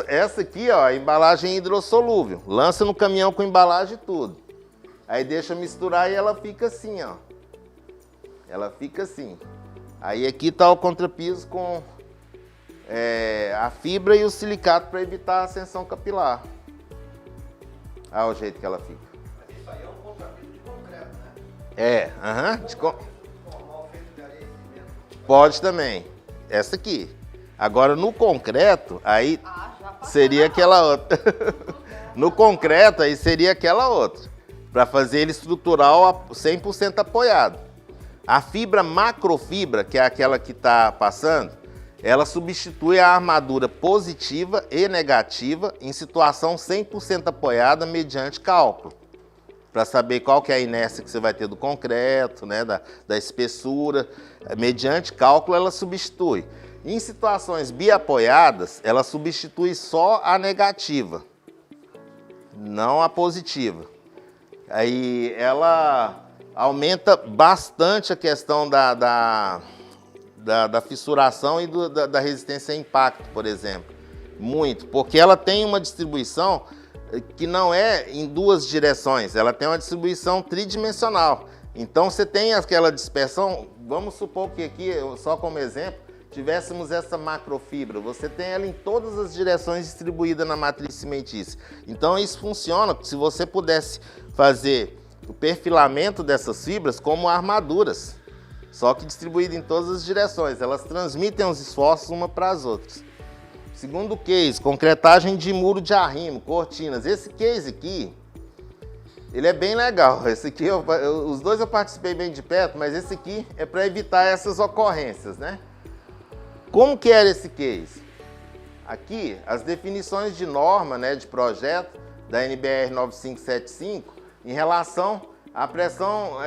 Essa aqui, ó, a embalagem hidrossolúvel. Lança no caminhão com embalagem e tudo. Aí deixa misturar e ela fica assim, ó. Ela fica assim. Aí aqui tá o contrapiso com a fibra e o silicato para evitar a ascensão capilar. Olha o jeito que ela fica. Mas isso aí é um contrapiso de concreto, né? Pode também. Essa aqui. Agora no concreto, aí seria aquela outra. No concreto, aí seria aquela outra. Para fazer ele estrutural 100% apoiado. A fibra macrofibra, que é aquela que está passando, ela substitui a armadura positiva e negativa em situação 100% apoiada mediante cálculo. Para saber qual que é a inércia que você vai ter do concreto, né, da espessura. Mediante cálculo, ela substitui. Em situações biapoiadas, ela substitui só a negativa, não a positiva. Aí ela aumenta bastante a questão da fissuração e da resistência a impacto, por exemplo. Muito, porque ela tem uma distribuição que não é em duas direções, ela tem uma distribuição tridimensional. Então você tem aquela dispersão, vamos supor que aqui, só como exemplo, tivéssemos essa macrofibra, você tem ela em todas as direções distribuída na matriz cimentícia. Então isso funciona se você pudesse fazer o perfilamento dessas fibras como armaduras, só que distribuída em todas as direções. Elas transmitem os esforços uma para as outras. Segundo case, concretagem de muro de arrimo, cortinas. Esse case aqui, ele é bem legal. Esse aqui, os dois eu participei bem de perto, mas esse aqui é para evitar essas ocorrências, né? Como que era esse case? Aqui, as definições de norma, né, de projeto da NBR 9575 em relação à pressão,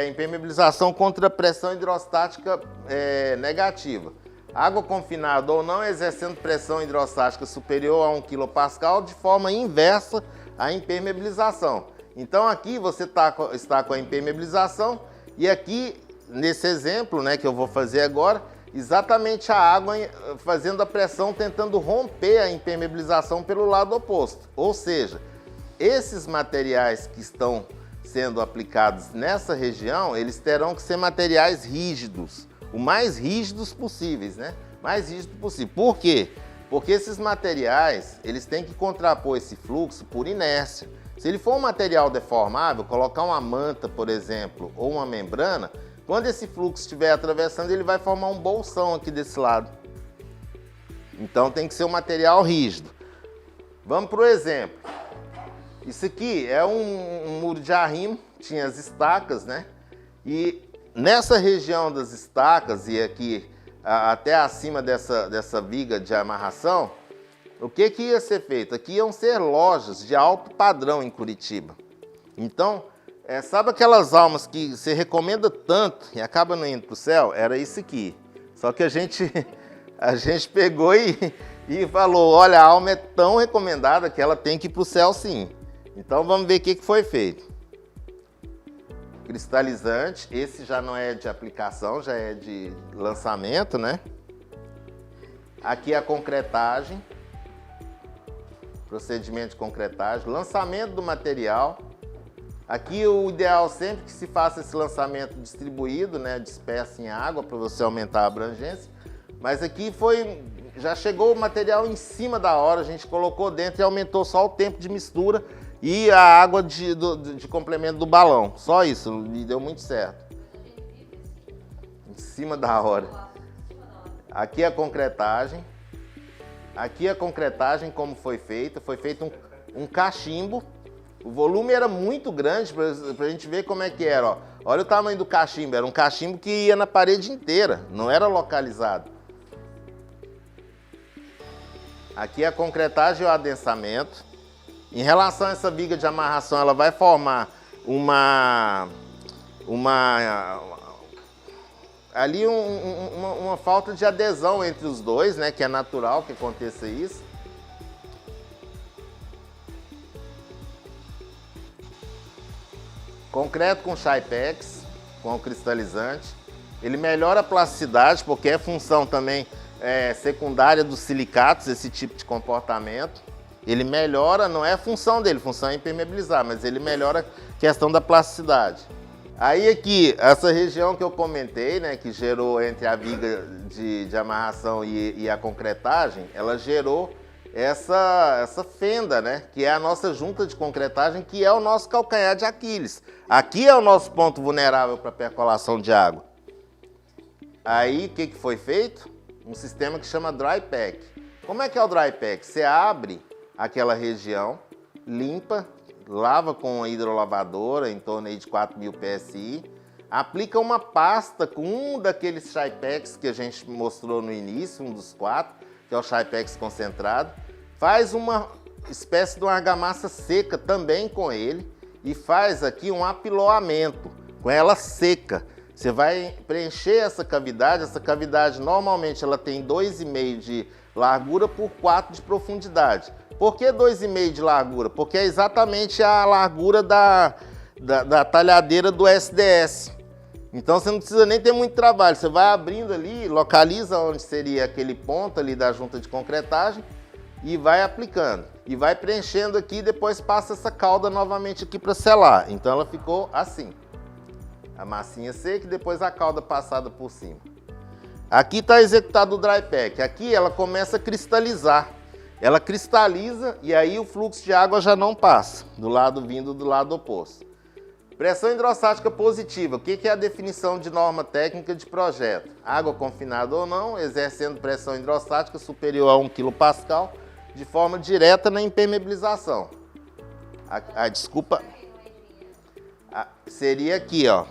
impermeabilização contra pressão hidrostática negativa. Água confinada ou não exercendo pressão hidrostática superior a 1 kPa de forma inversa à impermeabilização. Então aqui você está com a impermeabilização e aqui, nesse exemplo, né, que eu vou fazer agora, exatamente a água fazendo a pressão, tentando romper a impermeabilização pelo lado oposto. Ou seja, esses materiais que estão sendo aplicados nessa região, eles terão que ser materiais rígidos, o mais rígidos possíveis, né? Mais rígido possível. Por quê? Porque esses materiais, eles têm que contrapor esse fluxo por inércia. Se ele for um material deformável, colocar uma manta, por exemplo, ou uma membrana, quando esse fluxo estiver atravessando, ele vai formar um bolsão aqui desse lado. Então tem que ser um material rígido. Vamos para o exemplo. Isso aqui é um muro de arrimo, tinha as estacas, né? E nessa região das estacas e aqui até acima dessa viga de amarração, o que ia ser feito? Aqui iam ser lojas de alto padrão em Curitiba. Então, sabe aquelas almas que você recomenda tanto e acaba não indo para o céu? Era isso aqui. Só que a gente pegou e falou, olha, a alma é tão recomendada que ela tem que ir para o céu sim. Então vamos ver o que foi feito. Cristalizante, esse já não é de aplicação, já é de lançamento, né? Aqui a concretagem, procedimento de concretagem, lançamento do material. Aqui o ideal sempre que se faça esse lançamento distribuído, né, disperso em água para você aumentar a abrangência. Mas aqui já chegou o material em cima da hora, a gente colocou dentro e aumentou só o tempo de mistura e a água de complemento do balão. Só isso, e deu muito certo. Em cima da hora. Aqui a concretagem. Aqui a concretagem, como foi feita. Foi feito um cachimbo. O volume era muito grande para a gente ver como é que era. Ó. Olha o tamanho do cachimbo. Era um cachimbo que ia na parede inteira, não era localizado. Aqui a concretagem e o adensamento. Em relação a essa viga de amarração, ela vai formar uma falta de adesão entre os dois, né? Que é natural que aconteça isso. Concreto com Shypex, com o cristalizante. Ele melhora a plasticidade, porque é função também secundária dos silicatos, esse tipo de comportamento. Ele melhora, não é a função dele, a função é impermeabilizar, mas ele melhora a questão da plasticidade. Aí aqui, essa região que eu comentei, né, que gerou entre a viga de amarração e a concretagem, ela gerou essa fenda, né, que é a nossa junta de concretagem, que é o nosso calcanhar de Aquiles. Aqui é o nosso ponto vulnerável para percolação de água. Aí, o que foi feito? Um sistema que chama dry pack. Como é que é o dry pack? Você abre aquela região, limpa, lava com a hidrolavadora em torno aí de 4.000 PSI, aplica uma pasta com um daqueles Shypex que a gente mostrou no início, um dos 4, que é o Shypex concentrado, faz uma espécie de uma argamassa seca também com ele e faz aqui um apiloamento com ela seca. Você vai preencher essa cavidade normalmente ela tem 2,5 de largura por 4 de profundidade. Por que 2,5 de largura? Porque é exatamente a largura da talhadeira do SDS. Então você não precisa nem ter muito trabalho, você vai abrindo ali, localiza onde seria aquele ponto ali da junta de concretagem e vai aplicando. E vai preenchendo aqui e depois passa essa cauda novamente aqui para selar. Então ela ficou assim. A massinha seca e depois a cauda passada por cima. Aqui está executado o dry pack. Aqui ela começa a cristalizar. Ela cristaliza e aí o fluxo de água já não passa, vindo do lado oposto. Pressão hidrostática positiva. O que é a definição de norma técnica de projeto? Água confinada ou não, exercendo pressão hidrostática superior a 1 kPa de forma direta na impermeabilização. Desculpa. Seria aqui, ó.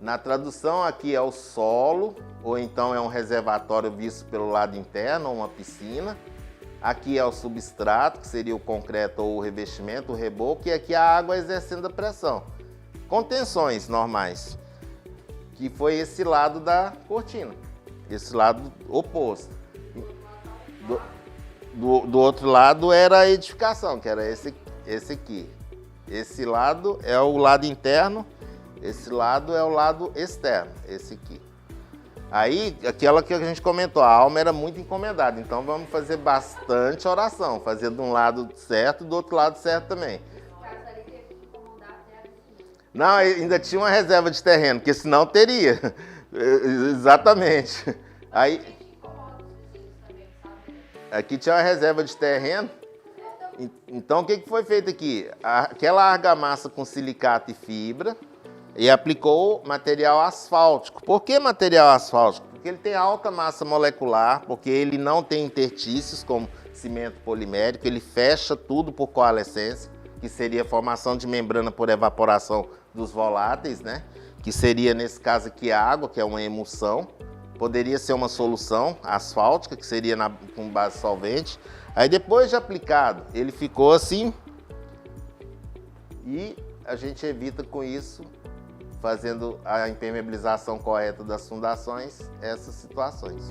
Na tradução aqui é o solo, ou então é um reservatório visto pelo lado interno, ou uma piscina. Aqui é o substrato, que seria o concreto ou o revestimento, o reboco, e aqui a água exercendo a pressão. Contenções normais, que foi esse lado da cortina, esse lado oposto. Do outro lado era a edificação, que era esse aqui. Esse lado é o lado interno, esse lado é o lado externo, esse aqui. Aí, aquela que a gente comentou, a alma era muito encomendada, então vamos fazer bastante oração, fazer de um lado certo e do outro lado certo também. Não, ainda tinha uma reserva de terreno, porque senão teria. Exatamente. Aí, aqui tinha uma reserva de terreno. Então, o que foi feito aqui? Aquela argamassa com silicato e fibra e aplicou material asfáltico. Por que material asfáltico? Porque ele tem alta massa molecular, porque ele não tem intertícios como cimento polimérico, ele fecha tudo por coalescência, que seria a formação de membrana por evaporação dos voláteis, né? Que seria, nesse caso aqui, a água, que é uma emulsão. Poderia ser uma solução asfáltica, que seria com base solvente. Aí depois de aplicado, ele ficou assim e a gente evita com isso, fazendo a impermeabilização correta das fundações, essas situações.